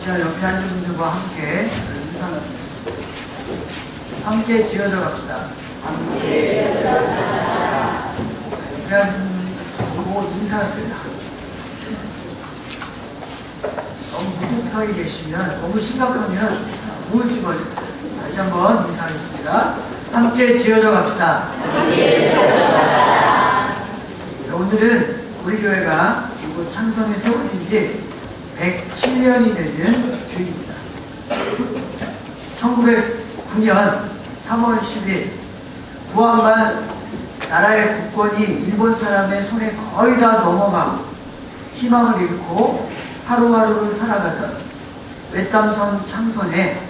시간 옆에 앉은 분들과 함께 인사 나누겠습니다. 함께 지어져 갑시다. 그냥 보고 인사하세요. 너무 무뚝하게 계시면, 너무 심각하면 우울증 걸리세요. 다시 한번 인사하겠습니다. 함께 지어져 갑시다. 오늘은 우리 교회가 이곳 창성에 세워진 지 107년이 되는 주일입니다. 1909년 3월 10일 구한말 나라의 국권이 일본 사람의 손에 거의 다 넘어가고 희망을 잃고 하루하루를 살아가던 외땀선 창선에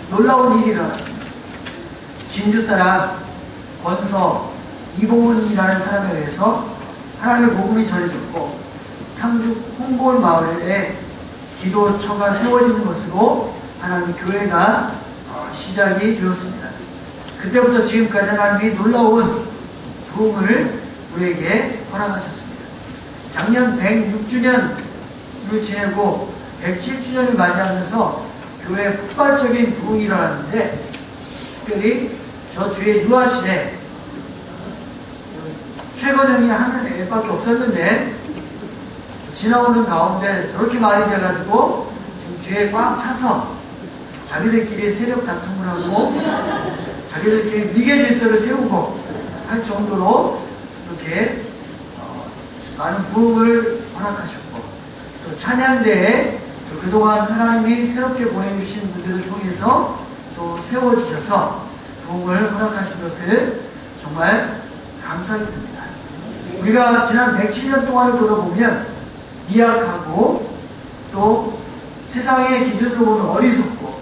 놀라운 일이 일어났습니다. 진주 사람 권서 이봉훈이라는 사람에 의해서 하나님의 복음이 전해졌고 상주 홍골 마을에 기도처가 세워지는 것으로 하나님의 교회가 시작이 되었습니다. 그때부터 지금까지 하나님이 놀라운 부흥을 우리에게 허락하셨습니다. 작년 106주년을 지내고 107주년을 맞이하면서 교회에 폭발적인 부흥이 일어났는데, 특별히 저 뒤에 유아실에 최건영이 하는 애밖에 없었는데 지나오는 가운데 저렇게 말이 돼가지고 지금 뒤에 꽉 차서 자기들끼리 세력 다툼을 하고 자기들끼리 위계 질서를 세우고 할 정도로 이렇게 많은 부흥을 허락하셨고, 또 찬양대에 또 그동안 하나님이 새롭게 보내주신 분들을 통해서 또 세워주셔서 부흥을 허락하신 것을 정말 감사드립니다. 우리가 지난 107년 동안을 돌아보면 미약하고 또 세상의 기준으로 보면 어리석고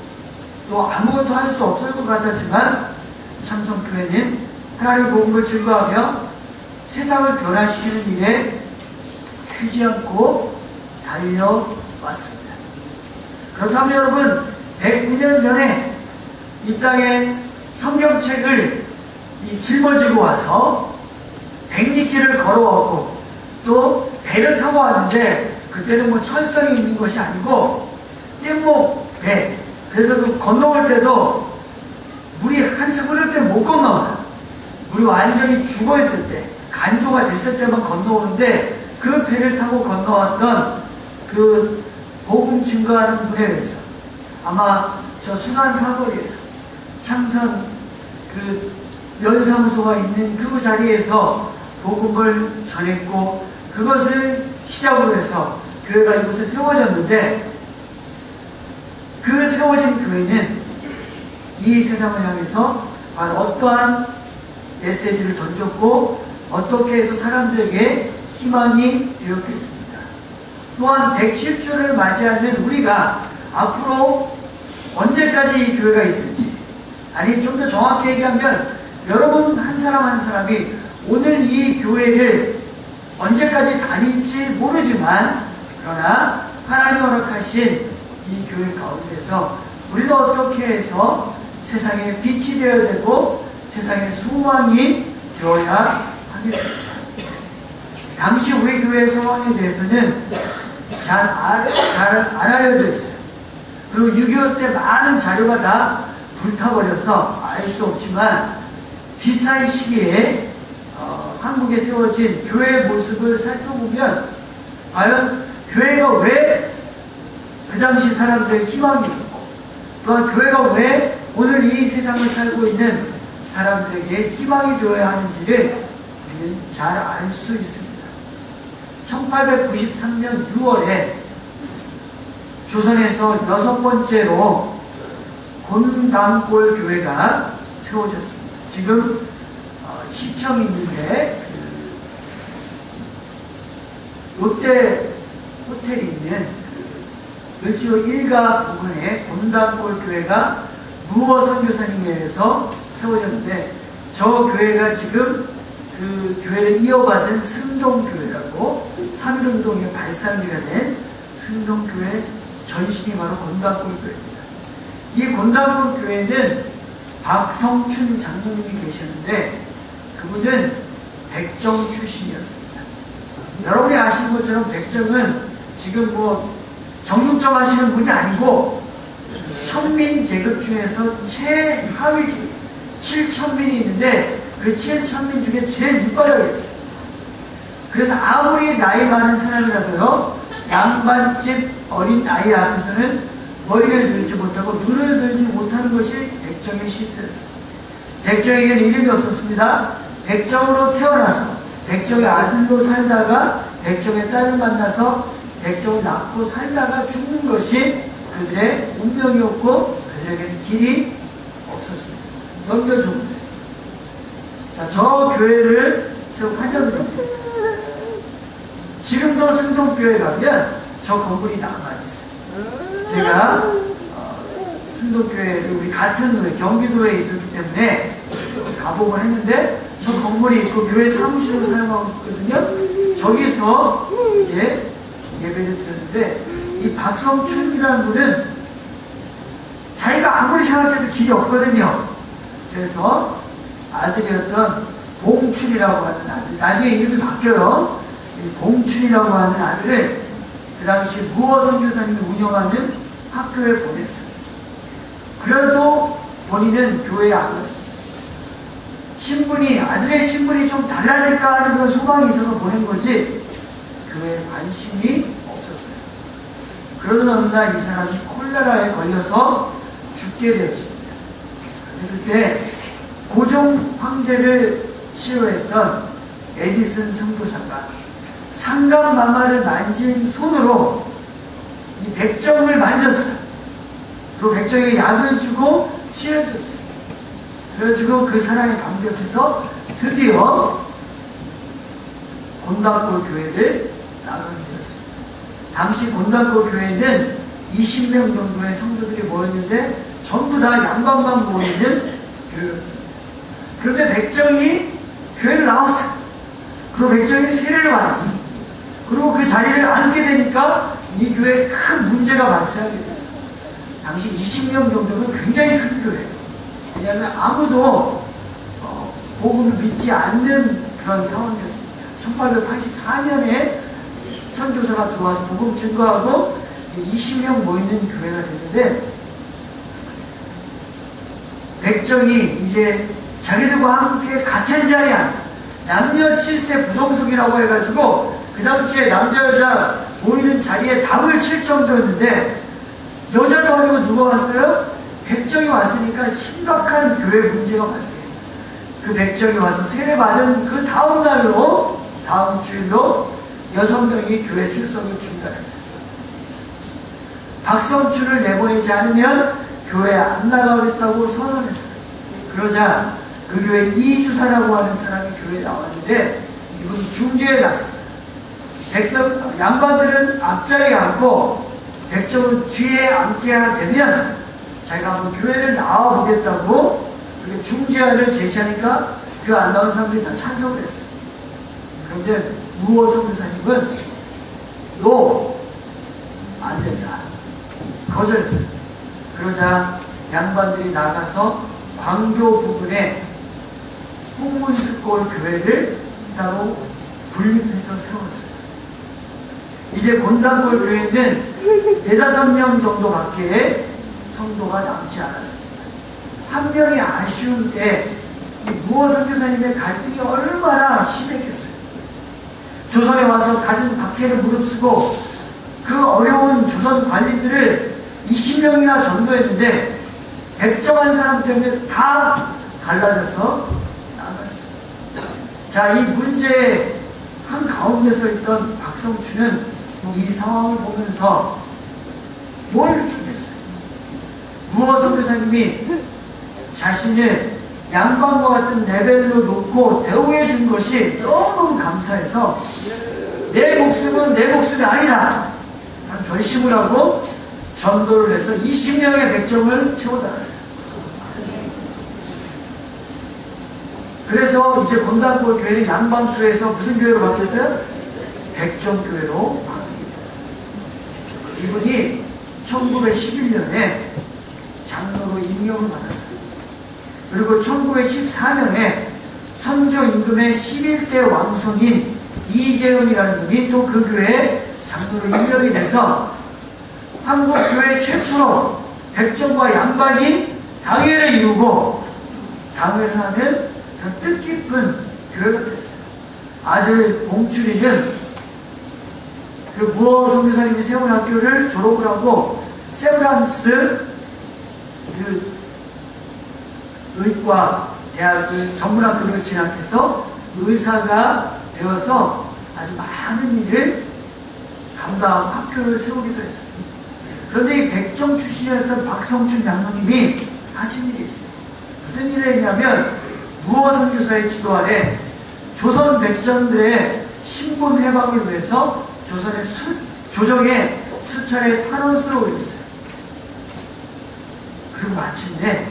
또 아무것도 할 수 없을 것 같았지만 참성교회는 하나님의 복음을 증거하며 세상을 변화시키는 일에 쉬지 않고 달려왔습니다. 그렇다면 여러분, 109년 전에 이 땅에 성경책을 짊어지고 와서 백리길을 걸어왔고 또 배를 타고 왔는데, 그때는 뭐 철선이 있는 것이 아니고 뗏목 배, 그래서 그 건너올 때도 물이 한참 흐를 때 못 건너와요. 물이 완전히 죽어있을 때, 간조가 됐을 때만 건너오는데, 그 배를 타고 건너왔던 그 복음 증거하는 분에 의해서 아마 저 수산 사거리에서 창선 그 면사무소가 있는 그 자리에서 복음을 전했고, 그것을 시작으로 해서 교회가 이곳에 세워졌는데, 그 세워진 교회는 이 세상을 향해서 바로 어떠한 메시지를 던졌고 어떻게 해서 사람들에게 희망이 되었겠습니까? 또한 110주를 맞이하는 우리가 앞으로 언제까지 이 교회가 있을지, 아니 좀 더 정확히 얘기하면 여러분 한 사람 한 사람이 오늘 이 교회를 언제까지 다닐지 모르지만, 그러나 하나님 허락하신 이 교회 가운데서 우리가 어떻게 해서 세상에 빛이 되어야 되고 세상에 소망이 되어야 하겠습니다. 당시 우리 교회의 상황에 대해서는 잘 안 알려져 있어요. 그리고 6.25 때 많은 자료가 다 불타버려서 알 수 없지만, 비슷한 시기에 한국에 세워진 교회의 모습을 살펴보면 과연 교회가 왜 그 당시 사람들의 희망이 있고, 또한 교회가 왜 오늘 이 세상을 살고 있는 사람들에게 희망이 되어야 하는지를 우리는 잘 알 수 있습니다. 1893년 6월에 조선에서 6번째로 곤담골 교회가 세워졌습니다. 지금 시청 있는데 롯데 호텔이 있는 을지로 1가 부근에 곤담골 교회가 무어 선교사님에 의해서 세워졌는데, 저 교회가 지금 그 교회를 이어받은 승동교회라고 3.1운동의 발상지가 된 승동교회 전신이 바로 곤담골 교회입니다. 이 곤담골 교회는 박성춘 장로님이 계셨는데, 그분은 백정 출신이었습니다. 여러분이 아시는 것처럼 백정은 지금 뭐 정육점 하시는 분이 아니고 천민 계급 중에서 최하위 7천민이 있는데 그 7천민 중에 제일 밑바닥이었어요. 그래서 아무리 나이 많은 사람이라도요, 양반집 어린 아이 앞에서는 머리를 들지 못하고 눈을 들지 못하는 것이 백정의 실세였어요. 백정에게는 이름이 없었습니다. 백정으로 태어나서 백정의 아들로 살다가 백정의 딸을 만나서 백정을 낳고 살다가 죽는 것이 그들의 운명이었고 그들에게는 길이 없었습니다. 넘겨줘 보세요. 자, 저 교회를 제가 화장을 했어요. 지금도 승동교회 가면 저 건물이 남아있어요. 제가 승동교회를 우리 같은 경기도에 있었기 때문에 가보곤 했는데 저 건물이 있고 교회 사무실로 사용하고 있거든요. 저기서 이제 예배를 드렸는데 이 박성춘이라는 분은 자기가 아무리 생각해도 길이 없거든요. 그래서 아들이었던 봉춘이라고 하는 아들, 나중에 이름이 바뀌어요. 봉춘이라고 하는 아들을 그 당시 무어 선교사님이 운영하는 학교에 보냈어요. 그래도 본인은 교회에 안 갔습니다. 신분이, 아들의 신분이 좀 달라질까 하는 그런 소망이 있어서 보낸 거지 교회에 관심이 없었어요. 그러던 어느 날 이 사람이 콜레라에 걸려서 죽게 되었습니다. 그때 고종 황제를 치료했던 에디슨 선교사가 상감마마를 만진 손으로 이 백정을 만졌어요. 그 백정에게 약을 주고 치료해줬어요. 그래가지고 그 사랑에 감격해서 드디어 곤단골 교회를 나가게 되었습니다. 당시 곤단골 교회는 20명 정도의 성도들이 모였는데 전부 다 양반만 모이는 교회였습니다. 그런데 백정이 교회를 나왔어요. 그리고 백정이 세례를 받았어요. 그리고 그 자리를 앉게 되니까 이 교회에 큰 문제가 발생하게 됐어요. 당시 20명 정도면 굉장히 큰 교회예요. 왜냐하면 아무도 복음을 믿지 않는 그런 상황이었습니다. 1884년에 선교사가 들어와서 복음 증거하고 20명 모이는 교회가 됐는데 백정이 이제 자기들과 함께 같은 자리에 남녀 7세 부동석이라고 해가지고 그 당시에 남자 여자 모이는 자리에 답을 칠 정도였는데 여자도 아니고 누가 왔어요? 백정이 왔으니까 심각한 교회 문제가 발생했어요. 그 백정이 와서 세례받은 그 다음 날로, 다음 주일로 6명이 교회 출석을 중단했어요. 박성춘을 내보내지 않으면 교회에 안 나가겠다고 선언했어요. 그러자 그 교회 이주사라고 하는 사람이 교회에 나왔는데 이분이 중재에 나섰어요. 양반들은 앞자리에 앉고 백정은 뒤에 앉게 되면 자기가 한번 교회를 나와보겠다고 그렇게 중재안을 제시하니까 그 안 나온 사람들이 다 찬성을 했어요. 그런데 무어 선교사님은 안 된다. 거절했어요. 그러자 양반들이 나가서 광교 부근에 홍문스골 교회를 따로 분립해서 세웠어요. 이제 곤단골 교회는 4~5명 정도밖에 성도가 남지 않았습니다. 한 명이 아쉬운 때 이 무어 선교사님의 갈등이 얼마나 심했겠어요. 조선에 와서 가진 박해를 무릅쓰고 그 어려운 조선 관리들을 20명이나 전도했는데 백정한 사람 때문에 다 갈라져서 나갔어요. 자, 이 문제의 한 가운데서 있던 박성춘은 이 상황을 보면서 뭘 느끼겠어요? 무어 선교사님이 자신을 양반과 같은 레벨로 놓고 대우해 준 것이 너무너무 감사해서 내 목숨은 내 목숨이 아니다 하는 결심을 하고 전도를 해서 20명의 백정을 채워달았어요. 그래서 이제 곤단골 교회는 양반교회에서 무슨 교회로 바뀌었어요? 백정교회로 바뀌었어요. 이분이 1911년에 장로로 임명을 받았어요. 그리고 1914년에 선조 임금의 11대 왕손인 이재현이라는 분이 또 그 교회에 장로로 임명이 돼서 한국교회 최초로 백정과 양반이 당회를 이루고 당회를 하는 그런 뜻깊은 교회가 됐어요. 아들 봉출이는 그 무어 선교사님이 세운 학교를 졸업을 하고 세브란스 그 의과 대학을 전문학교를 진학해서 의사가 되어서 아주 많은 일을 감당하고 학교를 세우기도 했어요. 그런데 이 백정 출신이었던 박성춘 장로님이 하신 일이 있어요. 무슨 일을 했냐면 무어 선교사의 지도 아래 조선 백정들의 신분 해방을 위해서 조선의 조정에 수차례 탄원서를 올렸어요. 그리고 마침내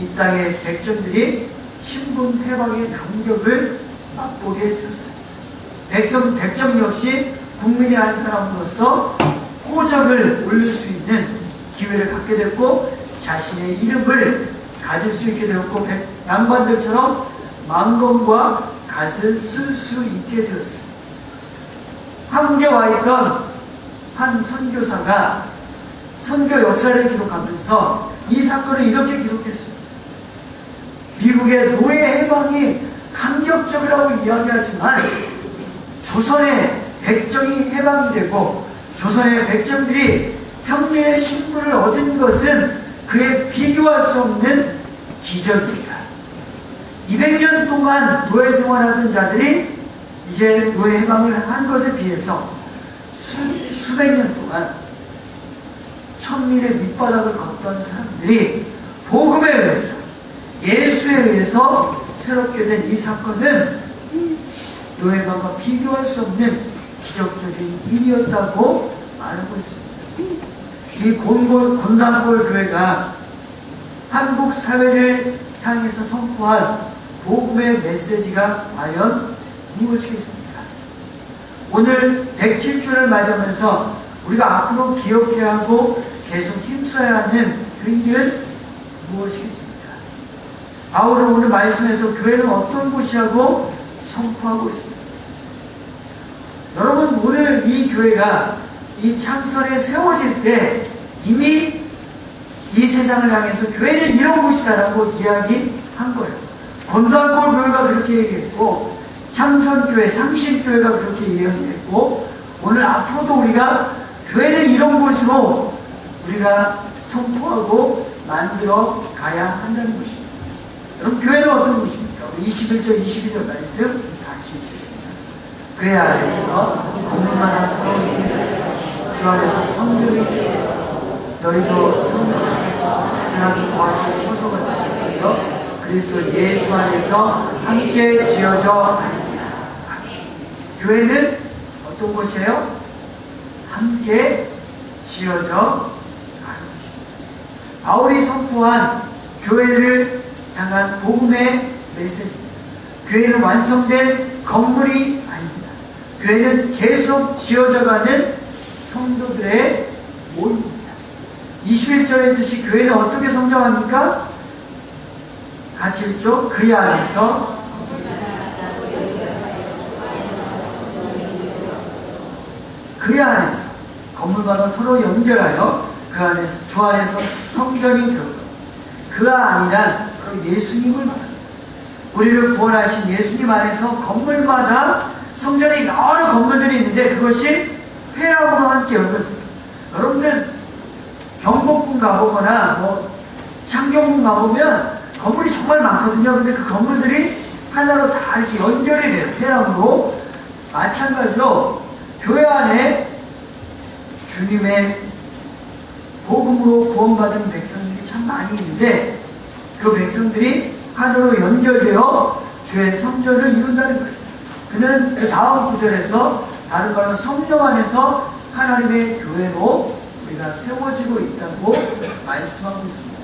이 땅의 백정들이 신분 해방의 감격을 맛보게 되었어요. 백정 역시 국민의 한 사람으로서 호적을 올릴 수 있는 기회를 갖게 됐고 자신의 이름을 가질 수 있게 되었고 양반들처럼 망건과 갓을 쓸 수 있게 되었어요. 한국에 와 있던 한 선교사가 선교 역사를 기록하면서 이 사건을 이렇게 기록했습니다. 미국의 노예 해방이 감격적이라고 이야기하지만 조선의 백정이 해방이 되고 조선의 백정들이 평리의 신분을 얻은 것은 그에 비교할 수 없는 기적입니다. 200년 동안 노예 생활하던 자들이 이제 노예 해방을 한 것에 비해서 수백 년 동안 천민의 밑바닥을 걷던 사람들이 복음에 의해서 예수에 의해서 새롭게 된 이 사건은 노예 해방과 비교할 수 없는 기적적인 일이었다고 말하고 있습니다. 이 곤단골 교회가 한국 사회를 향해서 선포한 복음의 메시지가 과연 무엇이겠습니까? 오늘 107주를 맞이하면서 우리가 앞으로 기억해야 하고 계속 힘써야 하는 그 일은 무엇이겠습니까? 바울은 오늘 말씀에서 교회는 어떤 곳이라고 선포하고 있습니다. 여러분, 오늘 이 교회가 이 창설에 세워질 때 이미 이 세상을 향해서 교회는 이런 곳이다라고 이야기한 거예요. 곤단골 교회가 그렇게 얘기했고 창선교회, 상신교회가 그렇게 이야기했고 오늘 앞으로도 우리가 교회는 이런 곳으로 우리가 선포하고 만들어 가야 한다는 것입니다. 여러분, 교회는 어떤 곳입니까? 21절, 22절 말씀 같이 읽겠습니다. 그의 안에서 건물마다 서로 주 안에서 성전이 너희도 성전 안에서 하나님 거하실 초소가 되어 그리스도 예수 안에서 함께 지어져 교회는 어떤 곳이에요? 함께 지어져 가는 곳입니다. 바울이 선포한 교회를 향한 복음의 메시지입니다. 교회는 완성된 건물이 아닙니다. 교회는 계속 지어져가는 성도들의 모임입니다. 21절의 뜻이 교회는 어떻게 성장합니까? 같이 읽죠. 그의 안에서 건물과는 서로 연결하여 그 안에서 주 안에서 성전이 되고 그가 아니란 바로 예수님을 말합니다. 우리를 구원하신 예수님 안에서 건물마다 성전에 여러 건물들이 있는데 그것이 회합으로 함께 연결됩니다. 여러분들 경복궁 가보거나 창경궁 가보면 건물이 정말 많거든요. 근데 그 건물들이 하나로 다 이렇게 연결이 돼요. 회합으로. 마찬가지로 교회 안에 주님의 복음으로 구원받은 백성들이 참 많이 있는데 그 백성들이 하나로 연결되어 주의 성전을 이룬다는 거예요. 그는 그 다음 구절에서 다른 말로 성령 안에서 하나님의 교회로 우리가 세워지고 있다고 말씀하고 있습니다.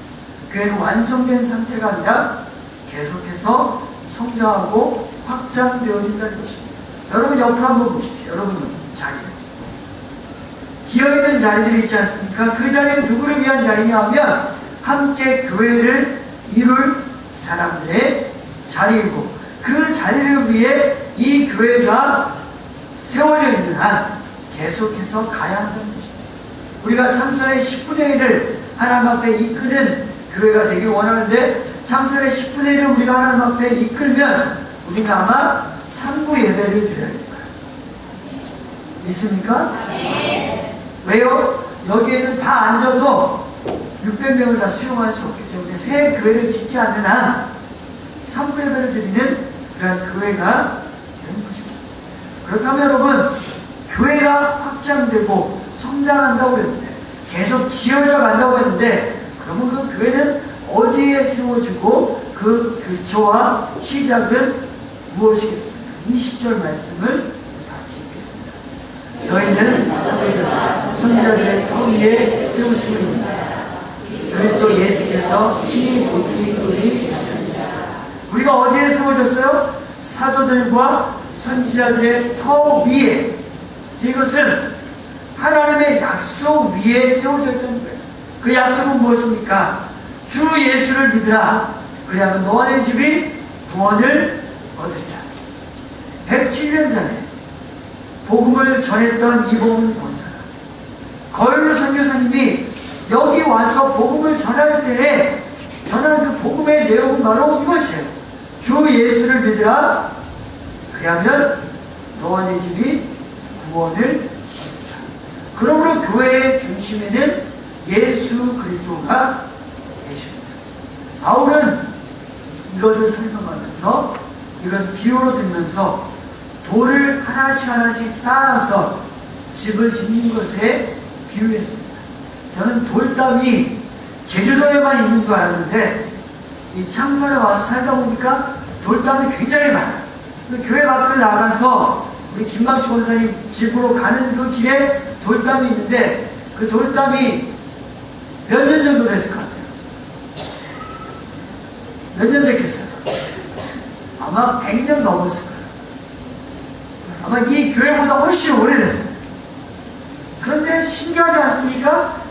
교회는 완성된 상태가 아니라 계속해서 성장하고 확장되어진다는 것입니다. 여러분 옆으로 한번 보십시오. 여러분 자리. 기어있는 자리들이 있지 않습니까? 그 자리는 누구를 위한 자리냐 하면 함께 교회를 이룰 사람들의 자리이고 그 자리를 위해 이 교회가 세워져 있는 한 계속해서 가야 한다는 것입니다. 우리가 참선의 10분의 1을 하나님 앞에 이끄는 교회가 되길 원하는데, 참선의 10분의 1을 우리가 하나님 앞에 이끌면 우리가 아마 3부 예배를 드려야 될 거예요. 믿습니까? 네. 왜요? 여기에는 다 앉아도 600명을 다 수용할 수 없기 때문에 새 교회를 짓지 않는 한 3부 예배를 드리는 그런 교회가 되는 것입니다. 그렇다면 여러분, 교회가 확장되고 성장한다고 했는데, 계속 지어져 간다고 했는데, 그러면 그 교회는 어디에 세워지고 그 기초와 시작은 무엇이겠습니까? 20절 말씀을 같이 읽겠습니다. 너희는 선지자들의 터 위에 세우심을 그리스도 예수께서 친히 모퉁이 돌이 되셨느니라. 우리가 어디에 세워졌어요? 사도들과 선지자들의 터 위에. 이것은 하나님의 약속 위에 세워져 있다는 거예요. 그 약속은 무엇입니까? 주 예수를 믿으라. 그래야만 너와 내 집이 구원을 얻으리라. 107년 전에 복음을 전했던 이복은 권사라, 거율 선교사님이 여기 와서 복음을 전할 때에 전한 그 복음의 내용은 바로 이것이에요. 주 예수를 믿으라. 그래야면 너와 내 집이 구원을 얻으리라. 그러므로 교회의 중심에는 예수 그리스도가 계십니다. 바울은 이것을 설명하면서, 이것을 비유로 들면서 돌을 하나씩 하나씩 쌓아서 집을 짓는 것에 비유했습니다. 저는 돌담이 제주도에만 있는 줄 알았는데, 이 창선에 와서 살다 보니까 돌담이 굉장히 많아요. 교회 밖을 나가서 우리 김광식 권사님 집으로 가는 그 길에 돌담이 있는데, 그 돌담이 몇 년 정도 됐을 것 같아요? 몇 년 됐겠어요? 아마 100년 넘었을 거예요. 아마 이 교회보다 훨씬 오래됐어요. 그런데 신기하지 않습니까?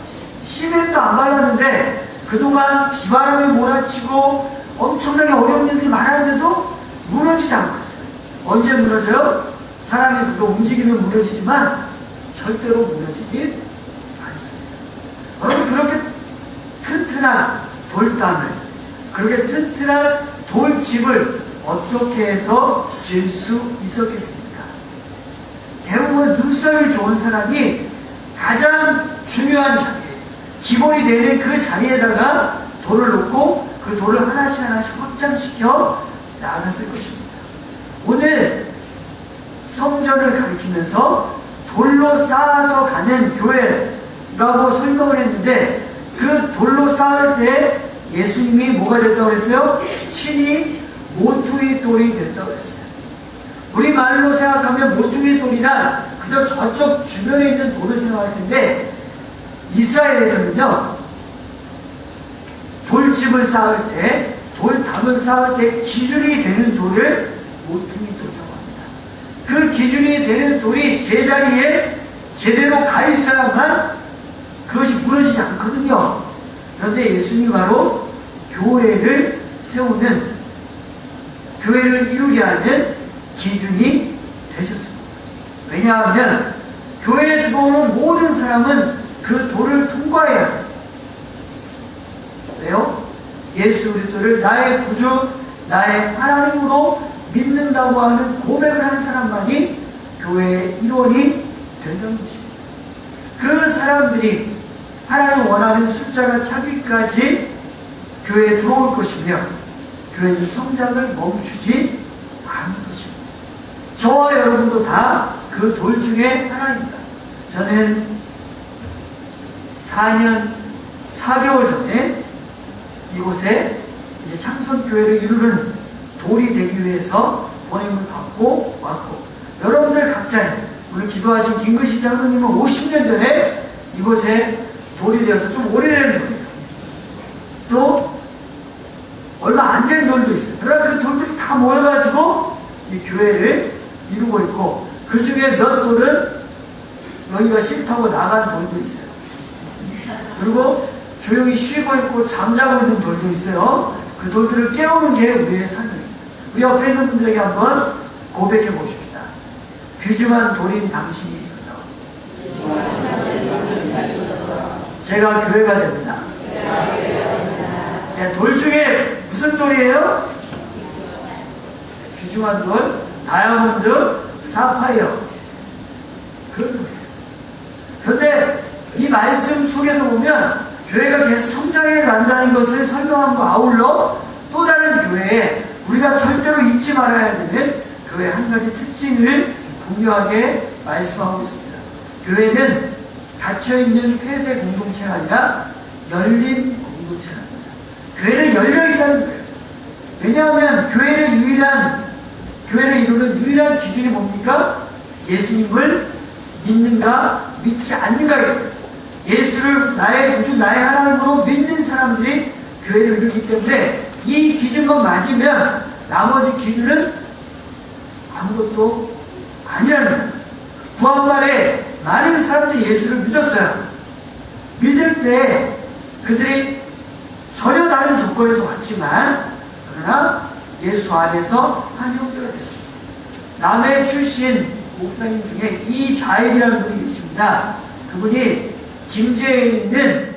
시멘도 안 발랐는데 그동안 비바람이 몰아치고 엄청나게 어려운 일들이 많았는데도 무너지지 않고 있어요. 언제 무너져요? 사람이 그거 움직이면 무너지지만 절대로 무너지지 않습니다. 여러분, 그렇게 튼튼한 돌담을, 그렇게 튼튼한 돌집을 어떻게 해서 지을 수 있었겠습니까? 대부분 눈썰이 좋은 사람이 가장 중요한 자리에, 기본이 되는 그 자리에다가 돌을 놓고 그 돌을 하나씩 하나씩 확장시켜 나갔을 것입니다. 오늘 성전을 가리키면서 돌로 쌓아서 가는 교회라고 설명을 했는데, 그 돌로 쌓을 때 예수님이 뭐가 됐다고 했어요? 친히 모퉁이 돌이 됐다고 했어요. 우리 말로 생각하면 모퉁이 돌이란 그저 저쪽 주변에 있는 돌을 생각할 텐데, 이스라엘에서는요, 돌집을 쌓을 때, 돌담을 쌓을 때 기준이 되는 돌을 모퉁이 돌이라고 합니다. 그 기준이 되는 돌이 제자리에 제대로 가 있어야만 그것이 무너지지 않거든요. 그런데 예수님이 바로 교회를 세우는, 교회를 이루게 하는 기준이 되셨습니다. 왜냐하면 교회에 들어오는 모든 사람은 그 돌을 통과해야 합니다. 왜요? 예수 그리스도를 나의 구주, 나의 하나님으로 믿는다고 하는 고백을 한 사람만이 교회의 일원이 된다는 것입니다. 그 사람들이 하나님 원하는 숫자가 차기까지 교회에 들어올 것이며, 교회는 성장을 멈추지 않을 것입니다. 저와 여러분도 다 그 돌 중에 하나입니다. 저는 4년 4개월 전에 이곳에 이제 창선교회를 이루는 돌이 되기 위해서 보냄을 받고 왔고, 여러분들 각자는, 오늘 기도하신 김근시 장로님은 50년 전에 이곳에 돌이 되어서 좀 오래된 돌이에요. 또 얼마 안 된 돌도 있어요. 그러나 그 돌들이 다 모여가지고 이 교회를 이루고 있고, 그 중에 몇 돌은 너희가 싫다고 나간 돌도 있어요. 그리고 조용히 쉬고 있고 잠자고 있는 돌도 있어요. 그 돌들을 깨우는 게 우리의 사명입니다. 우리 옆에 있는 분들에게 한번 고백해 보십시다. 귀중한 돌인 당신이 있어서 제가 교회가 됩니다. 네, 돌 중에 무슨 돌이에요? 귀중한 돌, 다이아몬드, 사파이어. 그런 돌이에요. 그런데 이 말씀 속에서 보면 교회가 계속 성장해 간다는 것을 설명함과 아울러 또 다른 교회에 우리가 절대로 잊지 말아야 되는 교회의 한 가지 특징을 분명하게 말씀하고 있습니다. 교회는 닫혀있는 폐쇄 공동체가 아니라 열린 공동체가 아닙니다. 교회는 열려있다는 거예요. 왜냐하면 교회를 이루는 유일한 기준이 뭡니까? 예수님을 믿는가 믿지 않는가예요. 예수를 나의 구주, 나의 하나님으로 믿는 사람들이 교회를 이루기 때문에 이 기준만 맞으면 나머지 기준은 아무것도 아니라는 거예요. 구한말에 많은 사람들이 예수를 믿었어요. 믿을 때 그들이 전혀 다른 조건에서 왔지만 그러나 예수 안에서 한 형제가 됐습니다. 남해 출신 목사님 중에 이자일이라는 분이 계십니다. 그분이 김제에 있는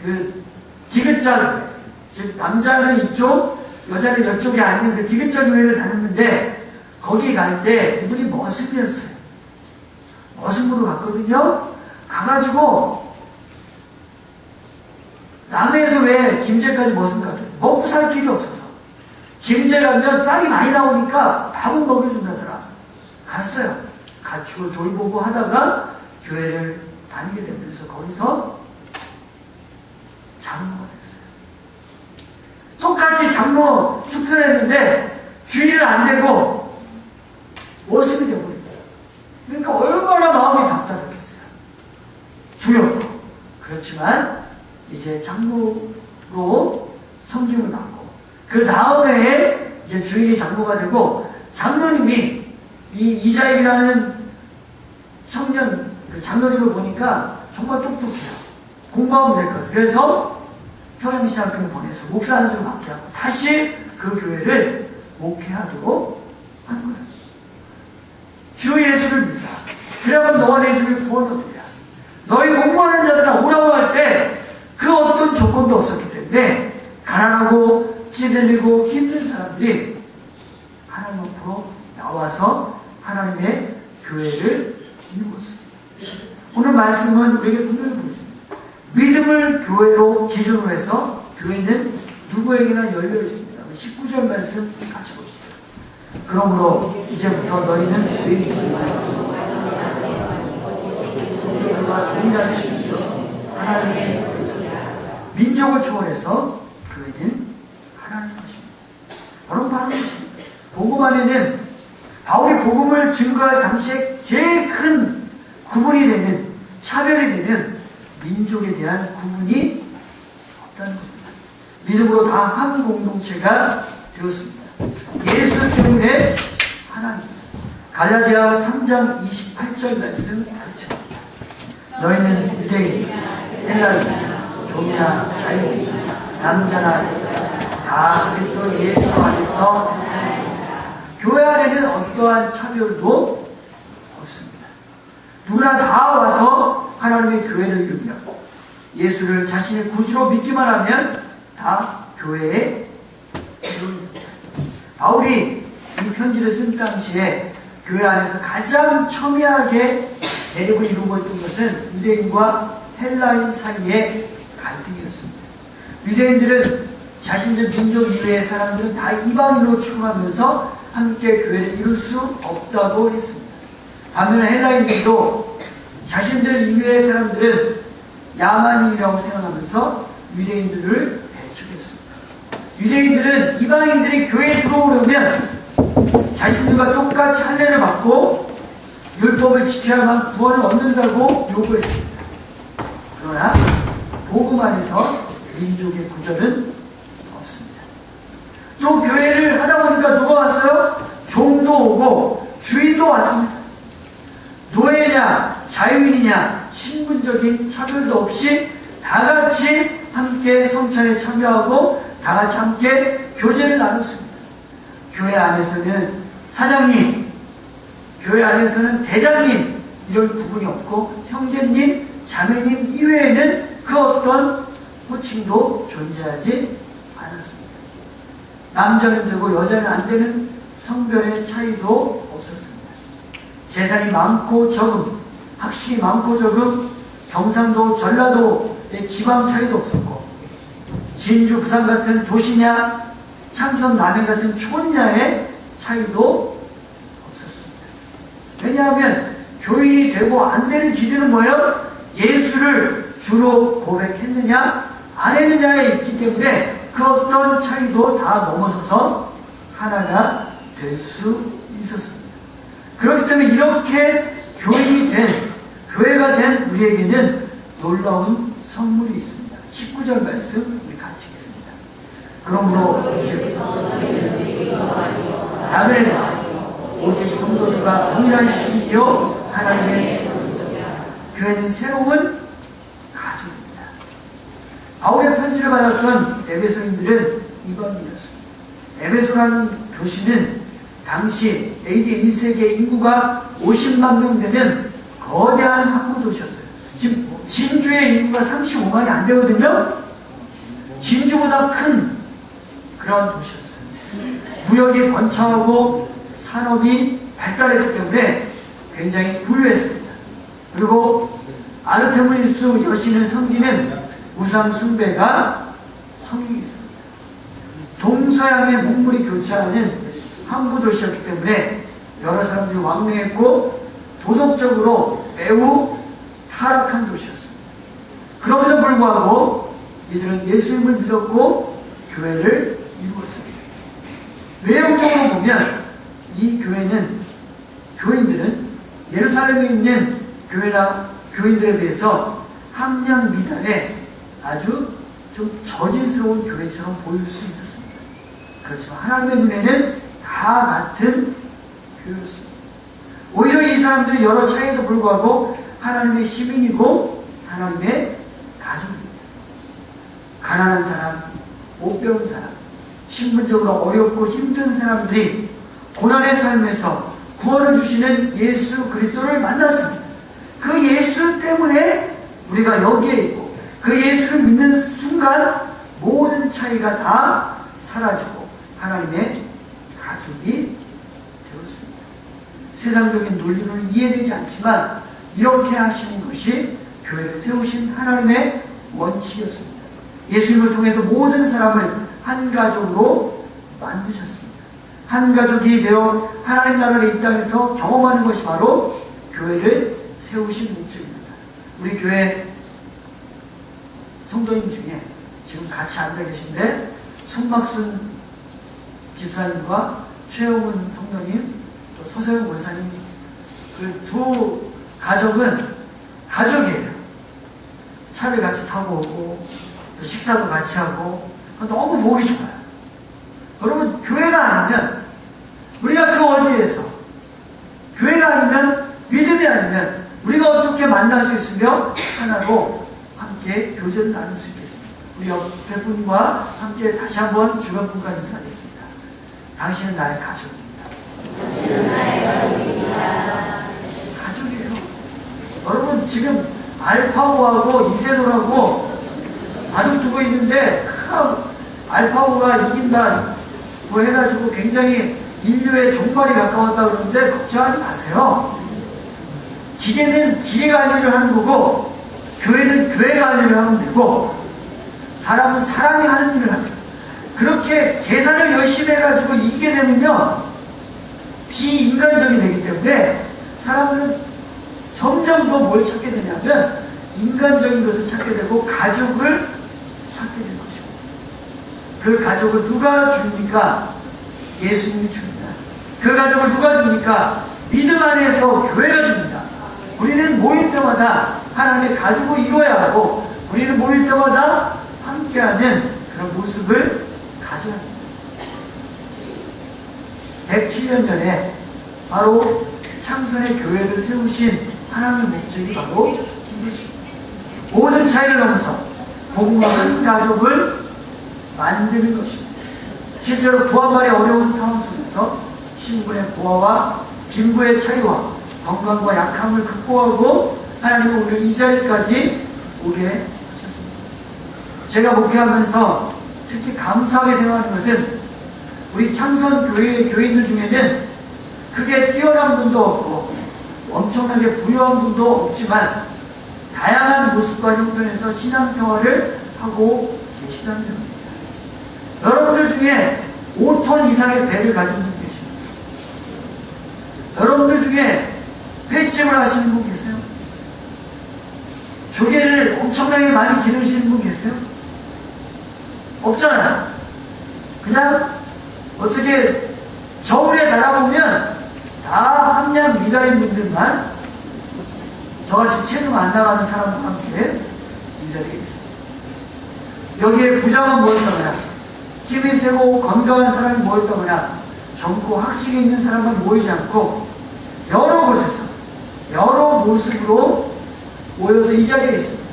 그 지긋자 교회, 즉 남자는 이쪽, 여자는 이쪽에 앉는 그 지긋자 교회를 다녔는데 거기 갈 때 이분이 머슴이었어요. 머슴으로 갔거든요. 가가지고 남해에서 왜 김제까지 머슴 갔겠어요? 먹고 살 길이 없어서. 김제 가면 쌀이 많이 나오니까 밥은 먹여준다더라. 갔어요. 가축을 돌보고 하다가 교회를 다니게 되면서 거기서 장로가 됐어요. 똑같이 장로 투표를 했는데 주의를 안 되고 모습이 되어버린 거예요. 그러니까 얼마나 마음이 답답했겠어요. 두렵고. 그렇지만 이제 장로로 섬김을 받고 그 다음에 이제 주일이 장로가 되고 장로님이 이 이자일이라는 청년 그 장로님을 보니까 정말 똑똑해요. 공부하면 될 것 같아요. 그래서 평양신학교를 보내서 목사 안수를 맡게 하고 다시 그 교회를 목회하도록 한 거예요. 주 예수를 믿으라. 그러면 너와 내 집에 구원을 얻으리라. 너희 공부하는 자들아 오라고 할 때 그 어떤 조건도 없었기 때문에 가난하고 찌들리고 힘든 사람들이 하나님 앞으로 나와서 하나님의 교회를 이루었습니다. 오늘 말씀은 우리에게 분명히 보여줍니다. 믿음을 교회로 기준으로 해서 교회는 누구에게나 열려 있습니다. 19절 말씀 같이 보시죠. 그러므로 이제부터 너희는 교회와 동일한 식으로 하나님의 민족을 초월해서 교회는 하나님의 것입니다. 바로 것입니다. 복음 안에는 바울이 복음을 증거할 당시에 제일 큰 구분이 되는, 차별이 되는 민족에 대한 구분이 없다는 겁니다. 믿음으로 다 한 공동체가 되었습니다. 예수 때문에 하나님. 갈라디아 3장 28절 말씀 같이 봅니다. 너희는 유대인, 헬라인, 종이나 자유인, 남자나 여자 다 그리스도 예수 안에서 교회 안에는 어떠한 차별도 없습니다. 누구나 다 와서 하나님의 교회를 이루며 예수를 자신의 구주로 믿기만 하면 다 교회에 이룹니다. 바울이 이 편지를 쓴 당시에 교회 안에서 가장 첨예하게 대립을 이루고 있던 것은 유대인과 헬라인 사이의 갈등이었습니다. 유대인들은 자신들 민족 이외의 사람들은 다 이방인으로 추구하면서 함께 교회를 이룰 수 없다고 했습니다. 반면에 헬라인들도 자신들 이외의 사람들은 야만인이라고 생각하면서 유대인들을 배척했습니다. 유대인들은 이방인들이 교회에 들어오려면 자신들과 똑같이 할례를 받고 율법을 지켜야만 구원을 얻는다고 요구했습니다. 그러나 복음 안에서 민족의 구별은 없습니다. 또 교회를 하다 보니까 누가 왔어요? 종도 오고 주인도 왔습니다. 노예냐 자유인이냐 신분적인 차별도 없이 다 같이 함께 성찬에 참여하고 다 같이 함께 교제를 나눴습니다. 교회 안에서는 사장님, 교회 안에서는 대장님 이런 구분이 없고 형제님, 자매님 이외에는 그 어떤 호칭도 존재하지 않았습니다. 남자는 되고 여자는 안 되는 성별의 차이도 없었습니다. 재산이 많고 적음, 학식이 많고 적음, 경상도, 전라도의 지방 차이도 없었고, 진주, 부산 같은 도시냐, 참선, 남해 같은 촌냐의 차이도 없었습니다. 왜냐하면 교인이 되고 안 되는 기준은 뭐예요? 예수를 주로 고백했느냐, 안 했느냐에 있기 때문에 그 어떤 차이도 다 넘어서서 하나가 될 수 있었습니다. 그렇기 때문에 이렇게 교인이 된, 교회가 된 우리에게는 놀라운 선물이 있습니다. 19절 말씀 우리 같이 읽습니다. 그러므로 아멘이다. 오직 성도들과 동일한 신이요 하나님의 교회는 새로운 가족입니다. 바울의 편지를 받았던 에베소인들은 이방인이었습니다. 에베소라는 도시는 당시 AD 1세기의 인구가 50만 명 되는 거대한 항구 도시였어요. 지금 진주의 인구가 35만이 안 되거든요. 진주보다 큰 그런 도시였어요. 무역이 번창하고 산업이 발달했기 때문에 굉장히 부유했습니다. 그리고 아르테미스 여신을 섬기는 우상 숭배가 성행했습니다. 동서양의 문물이 교차하는 항구 도시였기 때문에 여러 사람들이 왕래했고 도덕적으로 매우 타락한 도시였습니다. 그럼에도 불구하고 이들은 예수님을 믿었고 교회를 이루었습니다. 외형적으로 보면 이 교인들은 예루살렘에 있는 교회나 교인들에 비해서 함량 미달에 아주 좀 저질스러운 교회처럼 보일 수 있었습니다. 그렇지만 하나님의 눈에는 다 같은 교회였습니다. 오히려 이 사람들이 여러 차이에도 불구하고 하나님의 시민이고 하나님의 가족입니다. 가난한 사람, 못 배운 사람, 신분적으로 어렵고 힘든 사람들이 고난의 삶에서 구원을 주시는 예수 그리스도를 만났습니다. 그 예수 때문에 우리가 여기에 있고 그 예수를 믿는 순간 모든 차이가 다 사라지고 하나님의 가족이 되었습니다. 세상적인 논리는 이해되지 않지만 이렇게 하시는 것이 교회를 세우신 하나님의 원칙이었습니다. 예수님을 통해서 모든 사람을 한 가족으로 만드셨습니다. 한 가족이 되어 하나님 나라를 이 땅에서 경험하는 것이 바로 교회를 세우신 목적입니다. 우리 교회 성도님 중에 지금 같이 앉아 계신데 손박순 집사님과 최영훈 성도님 또 서세훈 권사님 그 두 가족은 가족이에요. 차를 같이 타고 오고 또 식사도 같이 하고 너무 보기 좋아요. 여러분 교회가 아니면 우리가 그 어디에서 교회가 아니면 믿음이 아니면 우리가 어떻게 만날 수 있으며 하나로 함께 교제를 나눌 수 있겠습니다. 우리 옆에 분과 함께 다시 한번 주변 분과 인사하겠습니다. 당신은 나의 가족입니다. 당신은 나의 가족입니다. 가족이에요. 여러분 지금 알파고하고 이세돌하고 바둑 두고 있는데 알파고가 이긴다 뭐 해가지고 굉장히 인류의 종말이 가까웠다 그러는데 걱정하지 마세요. 기계는 기계가 할 일을 하는 거고 교회는 교회가 할 일을 하면 되고 사람은 사람이 하는 일을 합니다. 그렇게 계산을 열심히 해가지고 이기게 되면요 비인간적이 되기 때문에 사람들은 점점 더 뭘 찾게 되냐면 인간적인 것을 찾게 되고 가족을 찾게 되는 것이고 그 가족을 누가 줍니까? 예수님이 줍니다. 그 가족을 누가 줍니까? 믿음 안에서 교회가 줍니다. 우리는 모일 때마다 하나님의 가족을 이루어야 하고 우리는 모일 때마다 함께하는 그런 모습을 가져야 합니다. 107년 전에 바로 창선의 교회를 세우신 하나님의 목적이 바로 모든 차이를 넘어서 복음과 한 가족을 만드는 것입니다. 실제로 부활의 어려운 상황 속에서 신분의 부하와 빈부의 차이와 건강과 약함을 극복하고 하나님은 우리를 이 자리까지 오게 하셨습니다. 제가 목회하면서 특히 감사하게 생각하는 것은 우리 창선교회 교인들 중에는 크게 뛰어난 분도 없고 엄청나게 부유한 분도 없지만 다양한 모습과 형편에서 신앙생활을 하고 계시다는 점입니다. 여러분들 중에 5톤 이상의 배를 가진 분 계십니다. 여러분들 중에 횟집을 하시는 분 계세요? 조개를 엄청나게 많이 기르시는 분 계세요? 없잖아요. 그냥 어떻게 저울에 달아보면 다 함량 미달인 분들만 저같이 체중 안 나가는 사람과 함께 이 자리에 있습니다. 여기에 부자만 모였다거나 힘이 세고 건강한 사람이 모였다거나 젊고 학식이 있는 사람만 모이지 않고 여러 곳에서 여러 모습으로 모여서 이 자리에 있습니다.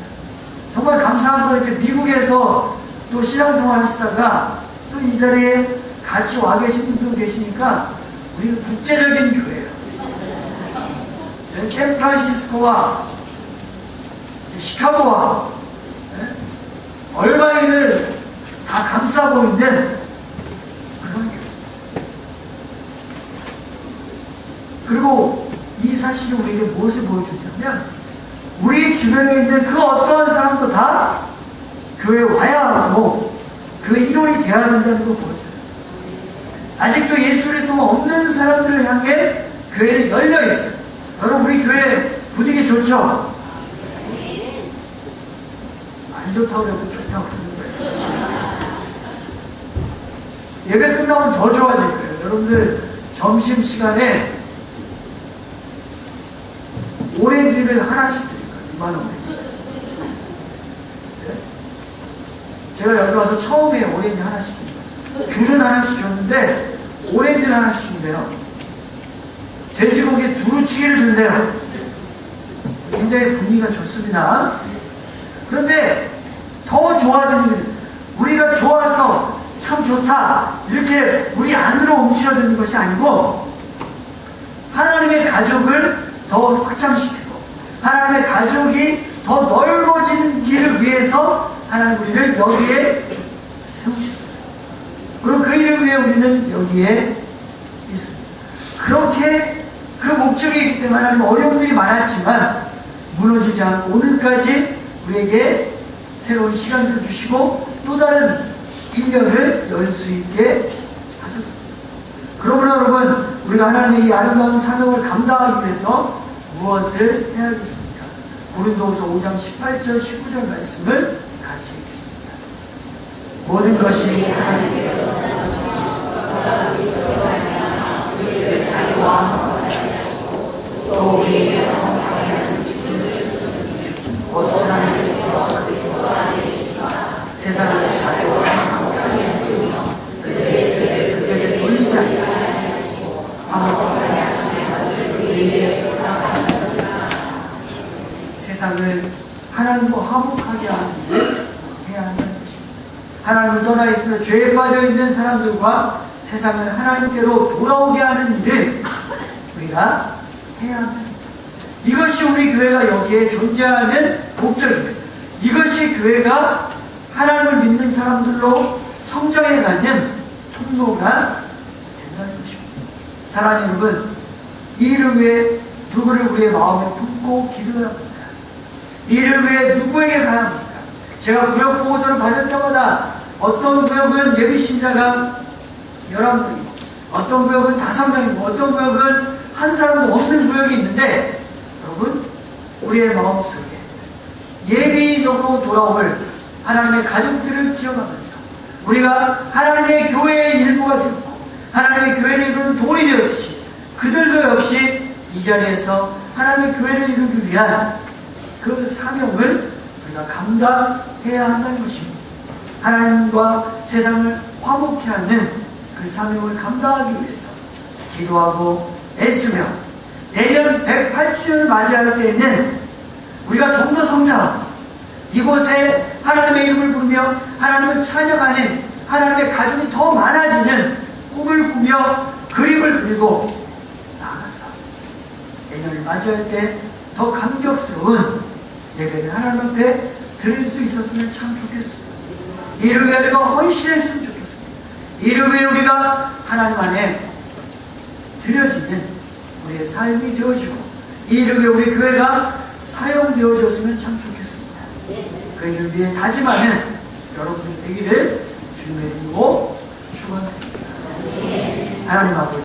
정말 감사한 건 이렇게 미국에서 또 신앙생활 하시다가 또 이 자리에 같이 와 계신 분도 계시니까 우리는 국제적인 교회예요. 샌프란시스코와 시카고와 얼마인을 다 감싸고 있는 그런 교회. 그리고 이 사실이 우리에게 무엇을 보여주냐면 우리 주변에 있는 그 어떠한 사람도 다 교회에 와야 하고 교회 일원이 되어야 된다는 걸 보여줘요. 아직도 예수를 또 없는 사람들을 향해 교회는 열려 있어요. 여러분 우리 교회 분위기 좋죠? 안 좋다고 해도 좋다고 그러는 거예요. 예배 끝나면 더 좋아질 거예요. 여러분들 점심시간에 오렌지를 하나씩 드릴까요? 2만 오렌지. 네? 제가 여기 와서 처음에 오렌지 하나씩 줍니다. 귤은 하나씩 줬는데 오렌지를 하나씩 준대요. 돼지고기 두루치기를 준대요. 굉장히 분위기가 좋습니다. 그런데 더 좋아지는 게 우리가 좋아서 참 좋다 이렇게 우리 안으로 옮겨드는 것이 아니고 하나님의 가족을 더 확장시키고 하나님의 가족이 더 넓어지는 길을 위해서 하나님 우리를 여기에 세우셨어요. 그리고 그 일을 위해 우리는 여기에 있습니다. 그렇게 그 목적이 있기 때문에 하나님 어려움들이 많았지만 무너지지 않고 오늘까지 우리에게 새로운 시간을 주시고 또 다른 인연을 열 수 있게 하셨습니다. 그러므로 여러분 우리가 하나님의 이 아름다운 사명을 감당하기 위해서 무엇을 해야겠습니까? 고린도후서 5장 18절 19절 말씀을 같이 읽겠습니다. 모든 것이 하나님께로서 우리를 자유와 또 우리에게 영광을 주시고 어떤 하나님께서 그리스도 안에 계시사 세상을 자유와 함께 하시며 그들의 죄를 그들에게 돌리지 않게 하시고 아무것도 하나님께서 우리에게 부탁하셨느니라. 세상을 하나님과 화목하게 하는 일을 해야 한다는 것입니다. 하나님을 떠나 있으며 죄에 빠져 있는 사람들과 세상을 하나님께로 돌아오게 하는 일을 우리가 해야 합니다. 이것이 우리 교회가 여기에 존재하는 목적이에요. 이것이 교회가 하나님을 믿는 사람들로 성장해가는 통로가 된다는 것입니다. 사랑하는 여러분, 이 일을 위해 누구를 우리의 마음에 품고 기도해야 합니까? 이 일을 위해 누구에게 가야 합니까? 제가 구역 보고서를 받을 때마다 어떤 구역은 예비신자가 11명이고 어떤 구역은 5명이고 어떤 구역은 한 사람도 없는 구역이 있는데 여러분 우리의 마음속에 예비적으로 돌아올 하나님의 가족들을 기억하면서 우리가 하나님의 교회의 일부가 되고 하나님의 교회를 이루는 돌이 되었듯이 그들도 역시 이 자리에서 하나님의 교회를 이루기 위한 그 사명을 우리가 감당해야 한다는 것입니다. 하나님과 세상을 화목케 하는 그 사명을 감당하기 위해서 기도하고 애쓰며 내년 108주년을 맞이할 때에는 우리가 좀 더 성장하고 이곳에 하나님의 이름을 부르며 하나님을 찬양하는 하나님의 가족이 더 많아지는 꿈을 꾸며 그림을 그리고 나아가서 내년을 맞이할 때 더 감격스러운 예배를 하나님 앞에 드릴 수 있었으면 참 좋겠습니다. 이를 위해 우리가 헌신했으면 좋겠습니다. 이를 위해 우리가 하나님 안에 드려지는 우리의 삶이 되어지고, 이를 위해 우리 교회가 사용되어졌으면 참 좋겠습니다. 그 일을 위해 다짐하는 여러분들 되기를 주님의 이름으로 축원합니다. 하나님 아버지,